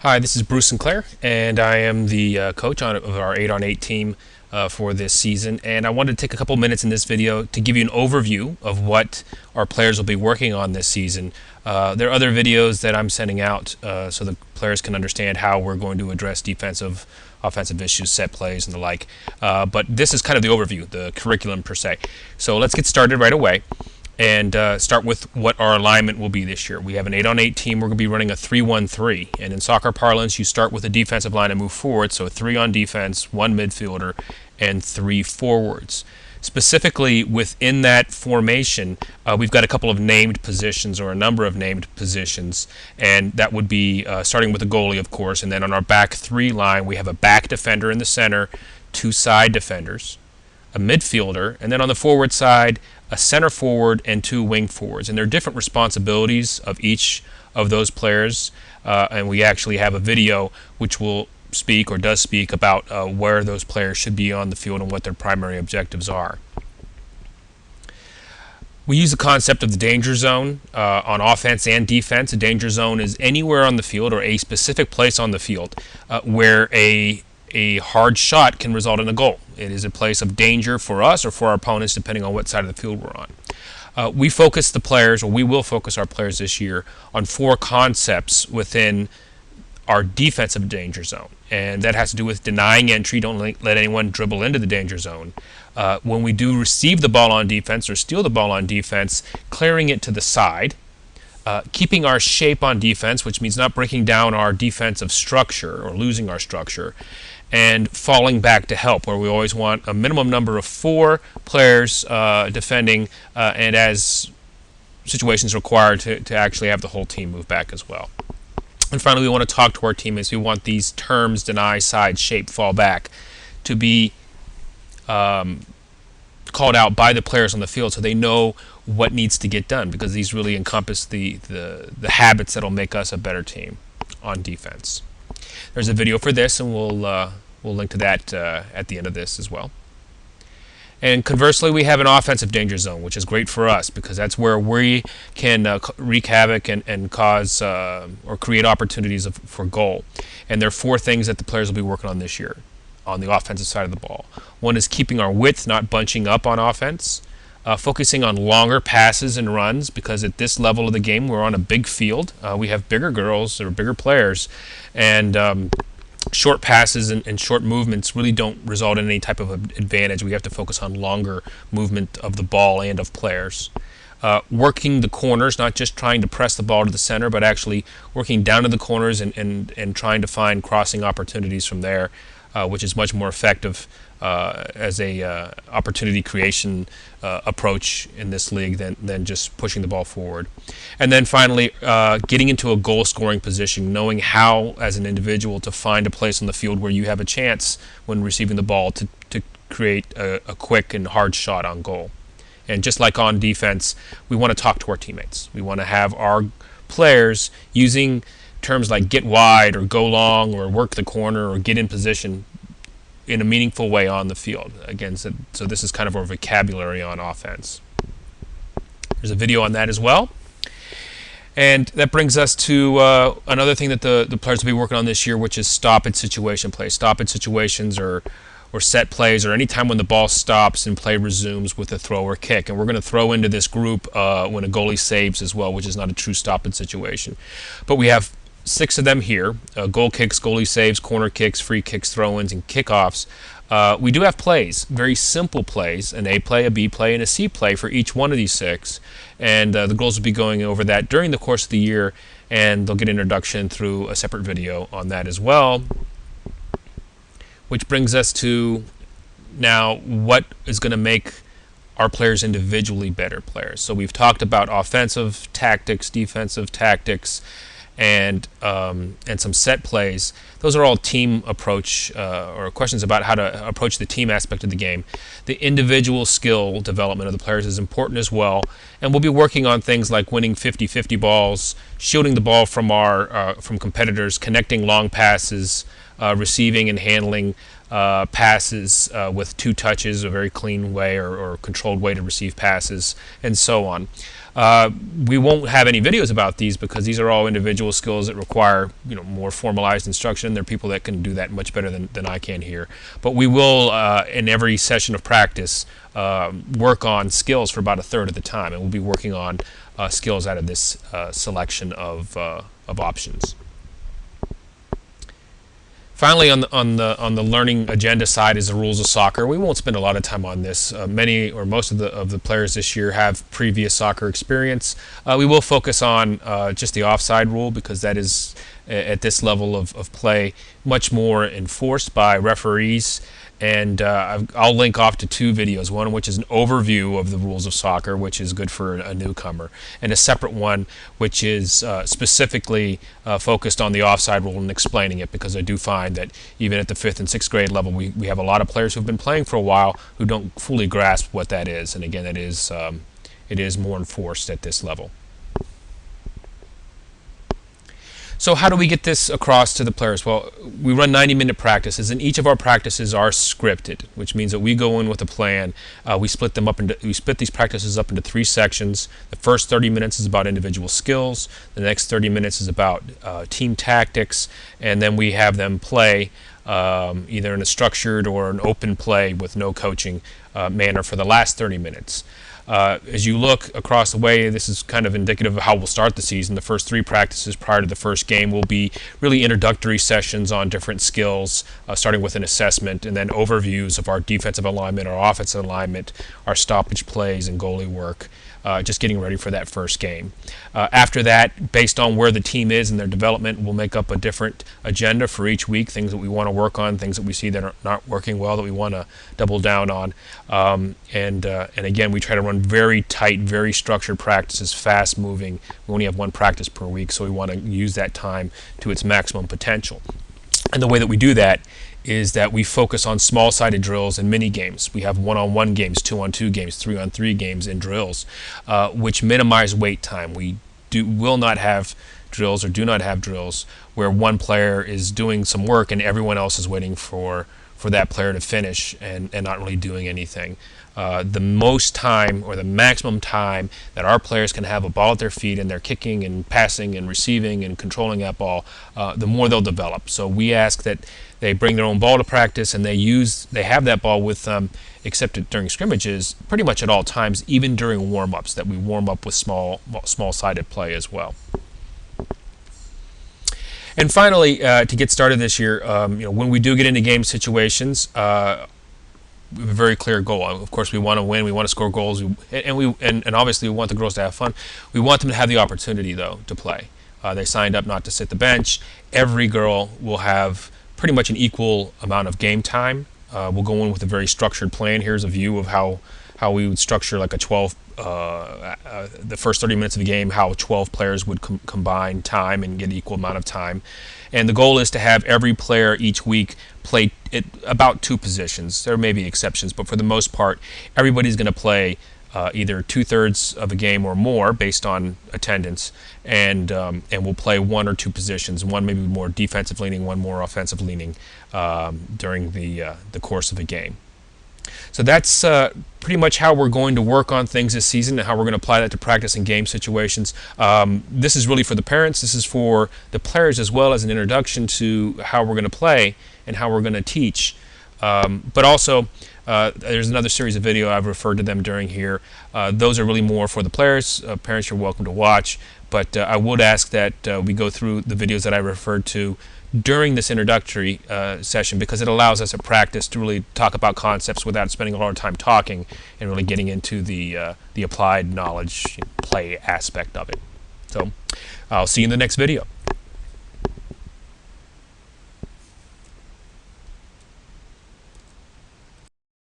Hi, this is Bruce Sinclair, and I am the coach of our 8-on-8 team for this season. And I wanted to take a couple minutes in this video to give you an overview of what our players will be working on this season. There are other videos that I'm sending out so the players can understand how we're going to address defensive, offensive issues, set plays, and the like. But this is kind of the overview, the curriculum per se. So let's get started right away and start with what our alignment will be this year. We have an 8-on-8 team. We're going to be running a 3-1-3. And in soccer parlance, you start with a defensive line and move forward. So 3 on defense, 1 midfielder, and 3 forwards. Specifically within that formation, we've got a couple of named positions, or a number of named positions. And that would be starting with the goalie, of course. And then on our back 3 line, we have a back defender in the center, 2 side defenders, a midfielder, and then on the forward side, a center forward and 2 wing forwards. And there are different responsibilities of each of those players. And we actually have a video which will speak or does speak about where those players should be on the field and what their primary objectives are. We use the concept of the danger zone on offense and defense. A danger zone is anywhere on the field or a specific place on the field where a hard shot can result in a goal. It is a place of danger for us or for our opponents, depending on what side of the field we're on. We focus the players, or we will focus our players this year, on 4 concepts within our defensive danger zone. And that has to do with denying entry. Don't let anyone dribble into the danger zone. When we do receive the ball on defense or steal the ball on defense, clearing it to the side. Keeping our shape on defense, which means not breaking down our defensive structure or losing our structure, and falling back to help, where we always want a minimum number of 4 players defending, and as situations require, to actually have the whole team move back as well. And finally, we want to talk to our teammates. We want these terms, deny, side, shape, fall back, to be called out by the players on the field so they know what needs to get done, because these really encompass the habits that will make us a better team on defense. There's a video for this, and we'll link to that at the end of this as well. And conversely, we have an offensive danger zone, which is great for us because that's where we can wreak havoc and cause or create opportunities for goal. And there are 4 things that the players will be working on this year on the offensive side of the ball. One is keeping our width, not bunching up on offense. Focusing on longer passes and runs, because at this level of the game we're on a big field. We have bigger girls or bigger players, and short passes and short movements really don't result in any type of advantage. We have to focus on longer movement of the ball and of players. Working the corners, not just trying to press the ball to the center, but actually working down to the corners and trying to find crossing opportunities from there, which is much more effective as a opportunity creation approach in this league than just pushing the ball forward. And then finally, getting into a goal scoring position, knowing how as an individual to find a place on the field where you have a chance when receiving the ball to create a quick and hard shot on goal. And just like on defense, we want to talk to our teammates. We want to have our players using terms like get wide or go long or work the corner or get in position in a meaningful way on the field. Again, so this is kind of our vocabulary on offense. There's a video on that as well. And that brings us to another thing that the players will be working on this year, which is stoppage situation play. Stoppage situations or set plays, or any time when the ball stops and play resumes with a throw or kick. And we're going to throw into this group when a goalie saves as well, which is not a true stoppage situation. But we have 6 of them here: goal kicks, goalie saves, corner kicks, free kicks, throw-ins, and kickoffs. We do have plays, very simple plays, an A play, a B play, and a C play for each one of these 6. And the girls will be going over that during the course of the year, and they'll get introduction through a separate video on that as well. Which brings us to now what is going to make our players individually better players. So we've talked about offensive tactics, defensive tactics, and some set plays. Those are all team approach or questions about how to approach the team aspect of the game. The individual skill development of the players is important as well, and we'll be working on things like winning 50-50 balls, shielding the ball from from competitors, connecting long passes, receiving and handling passes with 2 touches, a very clean way or controlled way to receive passes, and so on. We won't have any videos about these because these are all individual skills that require more formalized instruction. There are people that can do that much better than I can here. But we will, in every session of practice, work on skills for about a third of the time, and we'll be working on skills out of this selection of options. Finally, on the learning agenda side is the rules of soccer. We won't spend a lot of time on this. Many or most of the players this year have previous soccer experience. We will focus on just the offside rule because that is at this level of play much more enforced by referees. And I'll link off to two videos, one which is an overview of the rules of soccer, which is good for a newcomer, and a separate one which is specifically focused on the offside rule and explaining it, because I do find that even at the 5th and 6th grade level, we have a lot of players who've been playing for a while who don't fully grasp what that is. And again, it is more enforced at this level. So how do we get this across to the players? Well, we run 90-minute practices, and each of our practices are scripted, which means that we go in with a plan. We split these practices up into 3 sections. The first 30 minutes is about individual skills. The next 30 minutes is about team tactics, and then we have them play either in a structured or an open play with no coaching manner for the last 30 minutes. As you look across the way, this is kind of indicative of how we'll start the season. The first 3 practices prior to the first game will be really introductory sessions on different skills, starting with an assessment, and then overviews of our defensive alignment, our offensive alignment, our stoppage plays, and goalie work. Just getting ready for that first game. After that, based on where the team is in their development, we'll make up a different agenda for each week, things that we want to work on, things that we see that are not working well that we want to double down on. And again, we try to run very tight, very structured practices, fast moving. We only have 1 practice per week, so we want to use that time to its maximum potential. And the way that we do that is that we focus on small-sided drills and mini games. We have 1-on-1 games, 2-on-2 games, 3-on-3 games, and drills, which minimize wait time. We will not have drills or do not have drills where one player is doing some work and everyone else is waiting for that player to finish and not really doing anything. The most time or the maximum time that our players can have a ball at their feet and they're kicking and passing and receiving and controlling that ball, the more they'll develop. So we ask that they bring their own ball to practice and they have that ball with them, except during scrimmages, pretty much at all times, even during warm-ups, that we warm up with small-sided play as well. And finally, to get started this year, when we do get into game situations, we have a very clear goal. Of course, we want to win. We want to score goals, and obviously we want the girls to have fun. We want them to have the opportunity, though, to play. They signed up not to sit the bench. Every girl will have pretty much an equal amount of game time. We'll go in with a very structured plan. Here's a view of how we would structure like a 12. The first 30 minutes of the game, how 12 players would combine time and get equal amount of time. And the goal is to have every player each week play about 2 positions. There may be exceptions, but for the most part, everybody's going to play either 2/3 of a game or more based on attendance, and we'll play 1 or 2 positions, one maybe more defensive leaning, one more offensive leaning during the course of a game. So that's pretty much how we're going to work on things this season and how we're going to apply that to practice and game situations. This is really for the parents. This is for the players as well, as an introduction to how we're going to play and how we're going to teach. But also, there's another series of video I've referred to them during here. Those are really more for the players. Parents, you're welcome to watch. But I would ask that we go through the videos that I referred to during this introductory session, because it allows us at practice to really talk about concepts without spending a lot of time talking and really getting into the applied knowledge play aspect of it. So I'll see you in the next video.